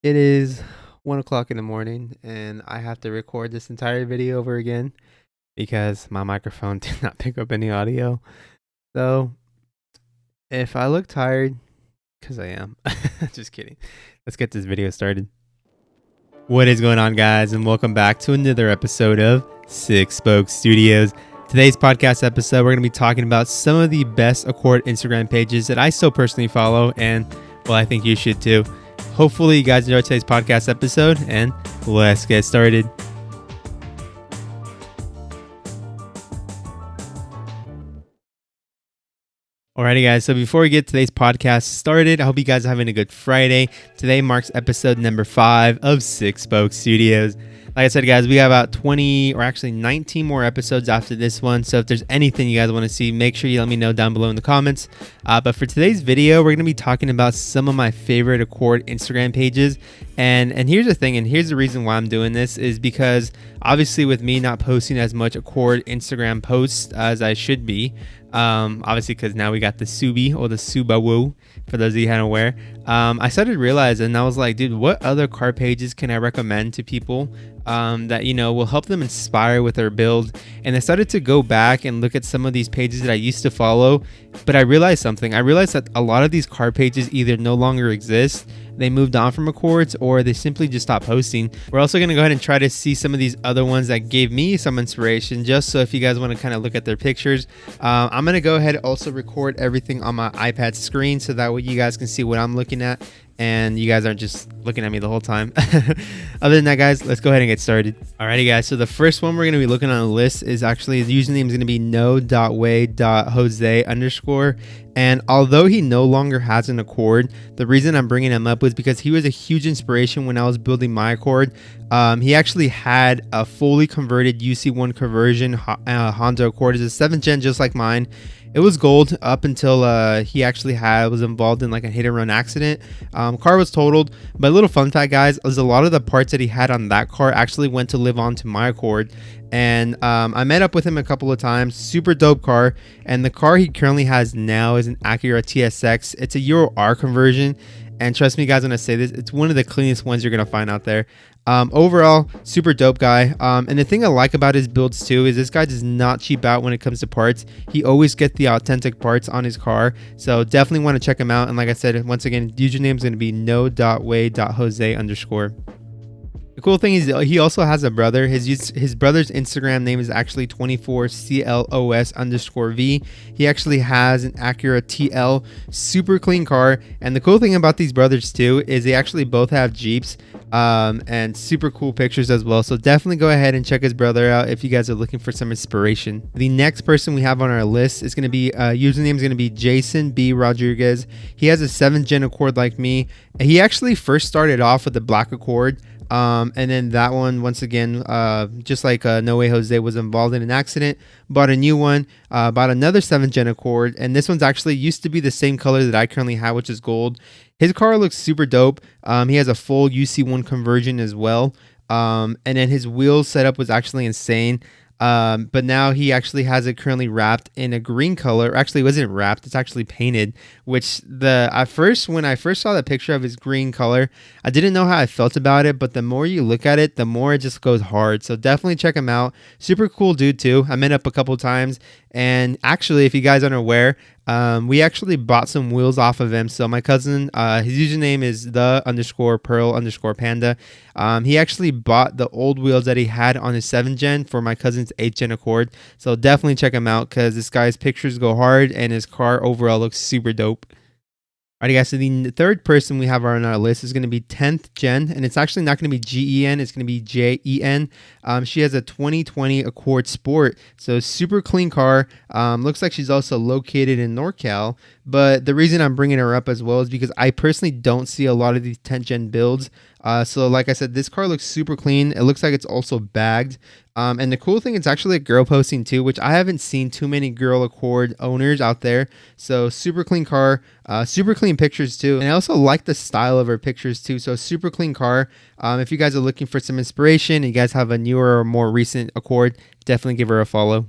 It is 1 o'clock in the morning, and I have to record this entire video over again because my microphone did not pick up any audio. So, if I look tired, because I am, just kidding. Let's get this video started. What is going on, guys, and welcome back to another episode of Six Spokes Studios. Today's podcast episode, we're going to be talking about some of the best Accord Instagram pages that I still personally follow, and well, I think you should too. Hopefully you guys enjoyed today's podcast episode, and let's get started. Alrighty, guys, so before we get today's podcast started, I hope you guys are having a good Friday. Today marks episode number 5 of Six Spokes Studios. Like I said, guys, we have about 20 or actually 19 more episodes after this one. So if there's anything you guys want to see, make sure you let me know down below in the comments. But for today's video, we're going to be talking about some of my favorite Accord Instagram pages. And here's the thing, and here's the reason why I'm doing this is because obviously with me not posting as much Accord Instagram posts as I should be, obviously because now we got the Subi or the Subaru for those of you who aren't aware, I started realizing, and I was like, dude, what other car pages can I recommend to people that, you know, will help them inspire with their build? And I started to go back and look at some of these pages that I used to follow, but I realized something. I realized that a lot of these car pages either no longer exist, they moved on from Accords, or they simply just stopped posting. We're also going to go ahead and try to see some of these other ones that gave me some inspiration, just so if you guys want to kind of look at their pictures. I'm going to go ahead and also record everything on my iPad screen so that way you guys can see what I'm looking at and you guys aren't just looking at me the whole time. Other than that, guys, let's go ahead and get started. Alrighty, guys, so the first one we're going to be looking on the list is actually, the username is going to be node.wade.jose _. And although he no longer has an Accord, the reason I'm bringing him up was because he was a huge inspiration when I was building my Accord. He actually had a fully converted UC1 conversion Honda Accord. It's a 7th gen just like mine. It was gold up until he actually was involved in like a hit and run accident. Car was totaled. But a little fun fact, guys, is a lot of the parts that he had on that car actually went to live on to my Accord. And I met up with him a couple of times. Super dope car. And the car he currently has now is an Acura TSX. It's a Euro R conversion. And trust me, guys, when I say this, it's one of the cleanest ones you're going to find out there. Overall, super dope guy. And the thing I like about his builds too is this guy does not cheap out when it comes to parts. He always gets the authentic parts on his car. So definitely want to check him out. And like I said, once again, username is going to be no.wade.jose _. The cool thing is he also has a brother. His brother's Instagram name is actually 24CLOS _V. He actually has an Acura TL, super clean car. And the cool thing about these brothers too is they actually both have Jeeps, and super cool pictures as well. So definitely go ahead and check his brother out if you guys are looking for some inspiration. The next person we have on our list is going to be username is going to be Jason B Rodriguez. He has a 7th gen Accord like me. He actually first started off with the black Accord. And then that one, once again, just like No Way Jose was involved in an accident, bought a new one, bought another 7th gen Accord, and this one's actually used to be the same color that I currently have, which is gold. His car looks super dope. He has a full UC1 conversion as well, and then his wheel setup was actually insane. But now he actually has it currently wrapped in a green color. Actually, it wasn't wrapped, it's actually painted, which when I first saw the picture of his green color, I didn't know how I felt about it, but the more you look at it, the more it just goes hard. So definitely check him out. Super cool dude too. I met up a couple times, and actually, if you guys aren't aware, we actually bought some wheels off of him. So my cousin, his username is the_pearl_panda. He actually bought the old wheels that he had on his 7th gen for my cousin's 8th gen Accord. So definitely check him out because this guy's pictures go hard and his car overall looks super dope. Alright, guys, so the third person we have on our list is going to be 10th gen, and it's actually not going to be GEN, it's going to be JEN. She has a 2020 Accord Sport, so super clean car. Looks like she's also located in NorCal, but the reason I'm bringing her up as well is because I personally don't see a lot of these 10th gen builds. So like I said, this car looks super clean. It looks like it's also bagged. And the cool thing, it's actually a girl posting too, which I haven't seen too many girl Accord owners out there. So super clean car, super clean pictures too. And I also like the style of her pictures too. So super clean car. If you guys are looking for some inspiration and you guys have a newer or more recent Accord, definitely give her a follow.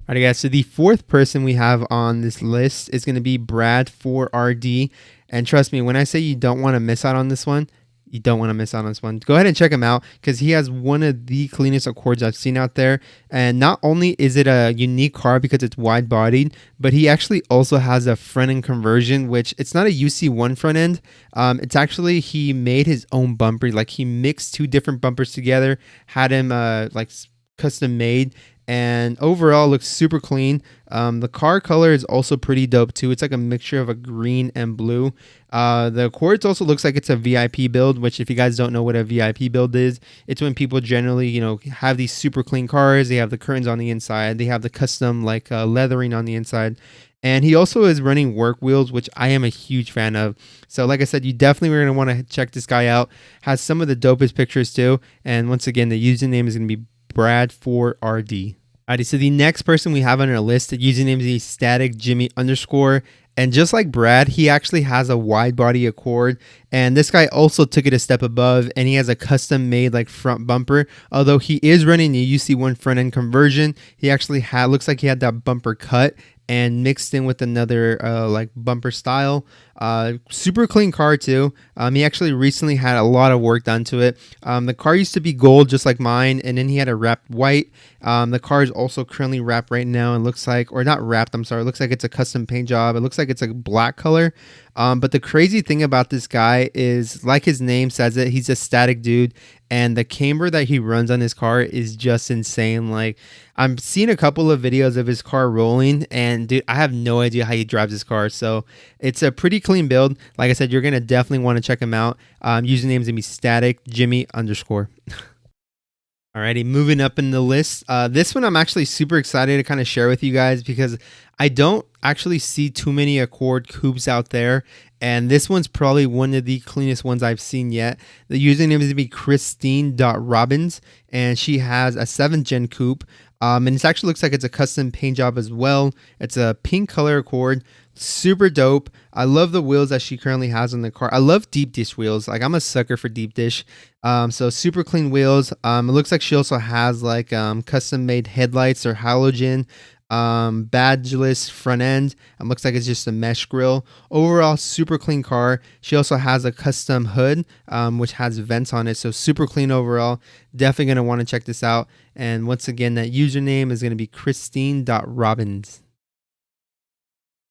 Alright, guys, so the fourth person we have on this list is going to be Bradford RD. And trust me, when I say you don't want to miss out on this one, You don't want to miss out on this one. Go ahead and check him out because he has one of the cleanest Accords I've seen out there. And not only is it a unique car because it's wide bodied, but he actually also has a front end conversion, which it's not a UC1 front end. It's actually, he made his own bumper. Like he mixed two different bumpers together, had him like custom made, and overall looks super clean. The car color is also pretty dope too. It's like a mixture of a green and blue. The Accords also looks like it's a VIP build, which if you guys don't know what a VIP build is, it's when people generally, you know, have these super clean cars. They have the curtains on the inside. They have the custom like leathering on the inside. And he also is running work wheels, which I am a huge fan of. So like I said, you definitely are going to want to check this guy out. Has some of the dopest pictures too. And once again, the username is going to be Bradford RD. Alrighty, so the next person we have on our list, the username is static Jimmy _. And just like Brad, he actually has a wide body Accord, and this guy also took it a step above, and he has a custom made like front bumper. Although he is running the UC1 front end conversion, he actually looks like he had that bumper cut and mixed in with another like bumper style. Super clean car too. He actually recently had a lot of work done to it. The car used to be gold just like mine, and then he had it wrapped white. The car is also currently wrapped right now, and looks like, or not wrapped, I'm sorry, it looks like it's a custom paint job. It looks like it's a black color. But the crazy thing about this guy is, like his name says it, he's a static dude, and the camber that he runs on his car is just insane. Like, I'm seeing a couple of videos of his car rolling, and dude, I have no idea how he drives his car. So it's a pretty clean build. Like I said, you're gonna definitely want to check him out. Username is gonna be static Jimmy _. Alrighty, moving up in the list. This one I'm actually super excited to kind of share with you guys because I don't actually see too many Accord coupes out there, and this one's probably one of the cleanest ones I've seen yet. The username is going to be Christine.robins, and she has a 7th gen coupe, and it actually looks like it's a custom paint job as well. It's a pink color Accord. Super dope. I love the wheels that she currently has on the car. I love deep dish wheels. Like, I'm a sucker for deep dish. So super clean wheels. It looks like she also has like custom made headlights or halogen, badgeless front end. Looks like it's just a mesh grill. Overall, super clean car. She also has a custom hood, which has vents on it. So super clean overall. Definitely going to want to check this out. And once again, that username is going to be Christine.robins.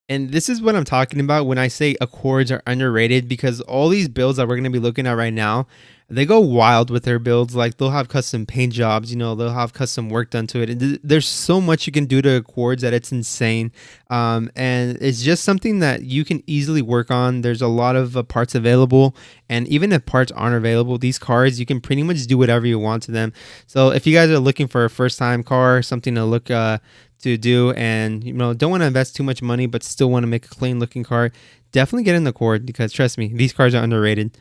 And this is what I'm talking about when I say Accords are underrated, because all these builds that we're going to be looking at right now, they go wild with their builds. Like, they'll have custom paint jobs, you know, they'll have custom work done to it. And there's so much you can do to Accords that it's insane. And it's just something that you can easily work on. There's a lot of parts available. And even if parts aren't available, these cars, you can pretty much do whatever you want to them. So if you guys are looking for a first time car, something to look to do, and you know, don't want to invest too much money but still want to make a clean looking car, definitely get in the Accord, because trust me, these cars are underrated.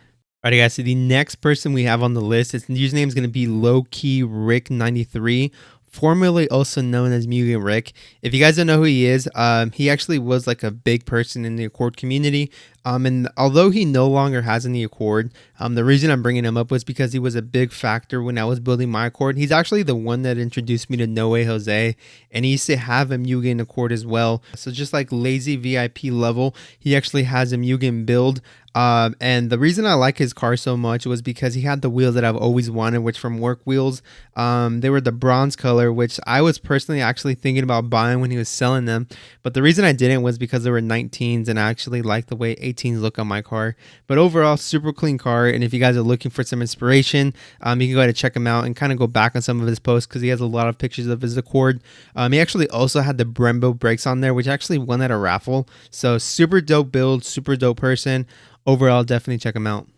Alright guys, so the next person we have on the list, his username is going to be Lowkey Rick93, formerly also known as Mugen Rick. If you guys don't know who he is, he actually was like a big person in the Accord community. And although he no longer has any Accord, the reason I'm bringing him up was because he was a big factor when I was building my Accord. He's actually the one that introduced me to node.wade.jose, and he used to have a Mugen Accord as well. So just like lazy VIP level, he actually has a Mugen build. And the reason I like his car so much was because he had the wheels that I've always wanted, which from work wheels. They were the bronze color, which I was personally actually thinking about buying when he was selling them. But the reason I didn't was because they were 19s, and I actually like the way 18s look on my car. But overall, super clean car. And if you guys are looking for some inspiration, you can go ahead and check him out and kind of go back on some of his posts, because he has a lot of pictures of his Accord. He actually also had the Brembo brakes on there, which actually won at a raffle. So super dope build, super dope person. Overall, definitely check him out.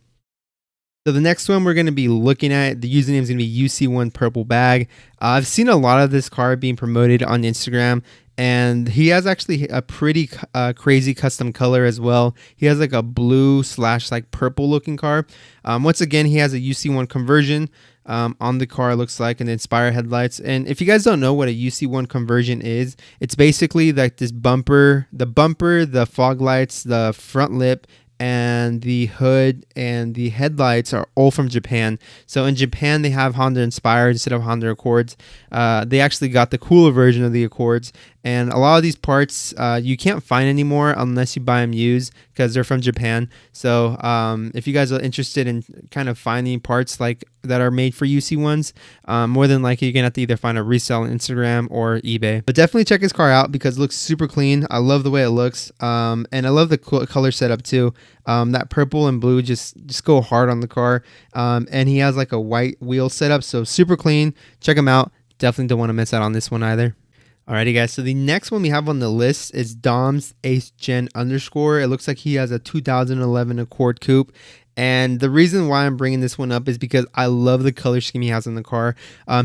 So the next one we're going to be looking at, the username is going to be UC1 Purple Bag. I've seen a lot of this car being promoted on Instagram, and he has actually a pretty crazy custom color as well. He has like a blue / like purple looking car. Once again, he has a UC1 conversion on the car, looks like, and Inspire headlights. And if you guys don't know what a UC1 conversion is, it's basically like this bumper, the fog lights, the front lip, and the hood and the headlights are all from Japan. So in Japan, they have Honda Inspire instead of Honda Accords. They actually got the cooler version of the Accords, And a lot of these parts you can't find anymore unless you buy them used because they're from Japan. So if you guys are interested in kind of finding parts like that are made for UC ones, more than likely you're gonna have to either find a resale on Instagram or eBay. But definitely check his car out because it looks super clean. I love the way it looks, and I love the color setup too. That purple and blue just go hard on the car, and he has like a white wheel setup, so super clean. Check him out. Definitely don't want to miss out on this one either. Alrighty guys, so the next one we have on the list is Dom's 8th Gen _. It looks like he has a 2011 Accord Coupe. And the reason why I'm bringing this one up is because I love the color scheme he has in the car.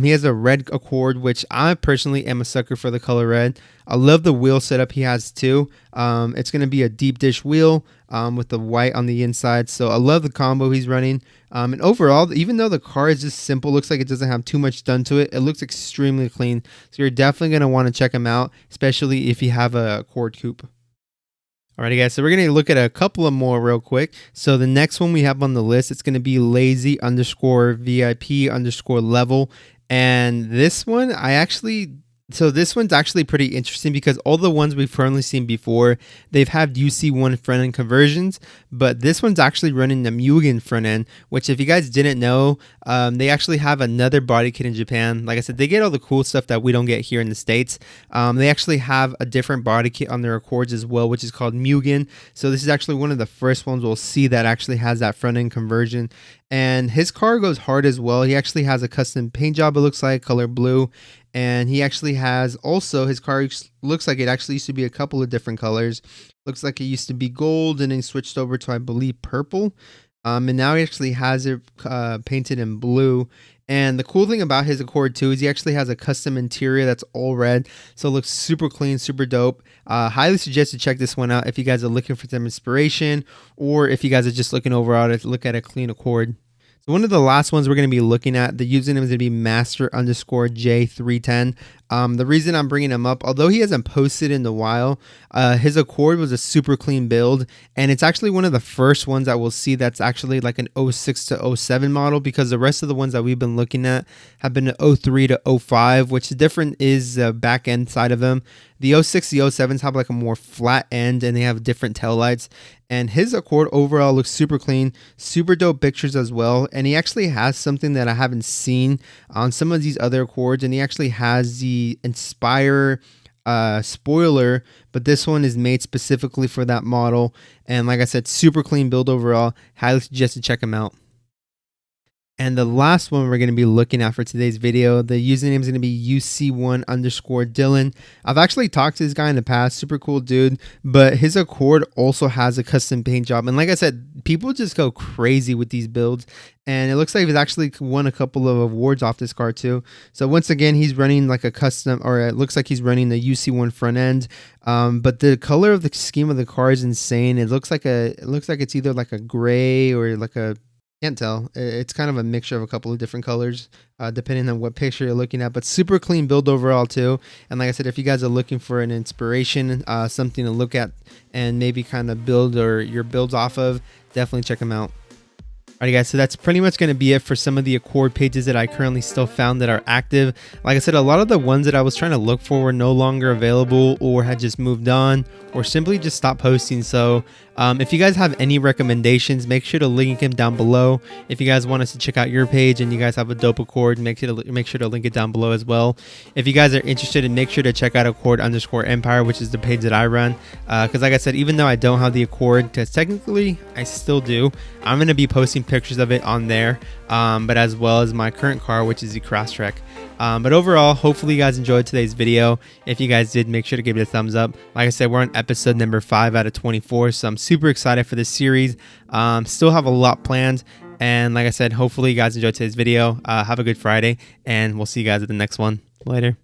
He has a red Accord, which I personally am a sucker for the color red. I love the wheel setup he has too. It's going to be a deep dish wheel with the white on the inside. So I love the combo he's running. And overall, even though the car is just simple, looks like it doesn't have too much done to it, it looks extremely clean. So you're definitely going to want to check him out, especially if you have a Accord Coupe. Alrighty guys, so we're going to look at a couple of more real quick. So the next one we have on the list, it's going to be lazy_VIP_level. And this one, this one's actually pretty interesting because all the ones we've currently seen before, they've had UC1 front end conversions, but this one's actually running the Mugen front end, which if you guys didn't know, they actually have another body kit in Japan. Like I said, they get all the cool stuff that we don't get here in the States. They actually have a different body kit on their Accords as well, which is called Mugen. So this is actually one of the first ones we'll see that actually has that front end conversion. And his car goes hard as well. He actually has a custom paint job, it looks like, color blue. And he actually has also, his car looks like it actually used to be a couple of different colors. Looks like it used to be gold and then switched over to, I believe, purple. And now he actually has it painted in blue. And the cool thing about his Accord too is he actually has a custom interior that's all red. So it looks super clean, super dope. Highly suggest to check this one out if you guys are looking for some inspiration or if you guys are just looking overall to look at a clean Accord. So one of the last ones we're going to be looking at, the username is going to be master_J310. The reason I'm bringing him up, although he hasn't posted in a while, his Accord was a super clean build, and it's actually one of the first ones that we'll see that's actually like an 06 to 07 model, because the rest of the ones that we've been looking at have been 03 to 05, which the different is the back end side of them. The 06, the 07s have like a more flat end and they have different taillights. And his Accord overall looks super clean, super dope pictures as well. And he actually has something that I haven't seen on some of these other Accords, and he actually has the Inspire spoiler, but this one is made specifically for that model. And like I said, super clean build overall. Highly suggest to check him out. And the last one we're going to be looking at for today's video, the username is going to be UC1_Dylan. I've actually talked to this guy in the past, super cool dude, but his Accord also has a custom paint job. And like I said, people just go crazy with these builds. And it looks like he's actually won a couple of awards off this car too. So once again, he's running like a custom, or it looks like he's running the UC1 front end. But the color of the scheme of the car is insane. It looks like it's either like a gray or like a, can't tell. It's kind of a mixture of a couple of different colors, depending on what picture you're looking at, but super clean build overall too. And like I said, if you guys are looking for an inspiration, something to look at and maybe kind of build or your builds off of, definitely check them out. Alright guys, so that's pretty much going to be it for some of the Accord pages that I currently still found that are active. Like I said, a lot of the ones that I was trying to look for were no longer available or had just moved on or simply just stopped posting. So if you guys have any recommendations, make sure to link them down below. If you guys want us to check out your page and you guys have a dope Accord, make sure to link it down below as well. If you guys are interested, make sure to check out Accord_Empire, which is the page that I run. Because like I said, even though I don't have the Accord, because technically I still do, I'm going to be posting pictures of it on there, but as well as my current car, which is the Crosstrek. But overall, hopefully you guys enjoyed today's video. If you guys did, make sure to give it a thumbs up. Like I said, we're on episode number 5 out of 24, so I'm super excited for this series. Still have a lot planned, and like I said, hopefully you guys enjoyed today's video. Have a good Friday, and we'll see you guys at the next one. Later.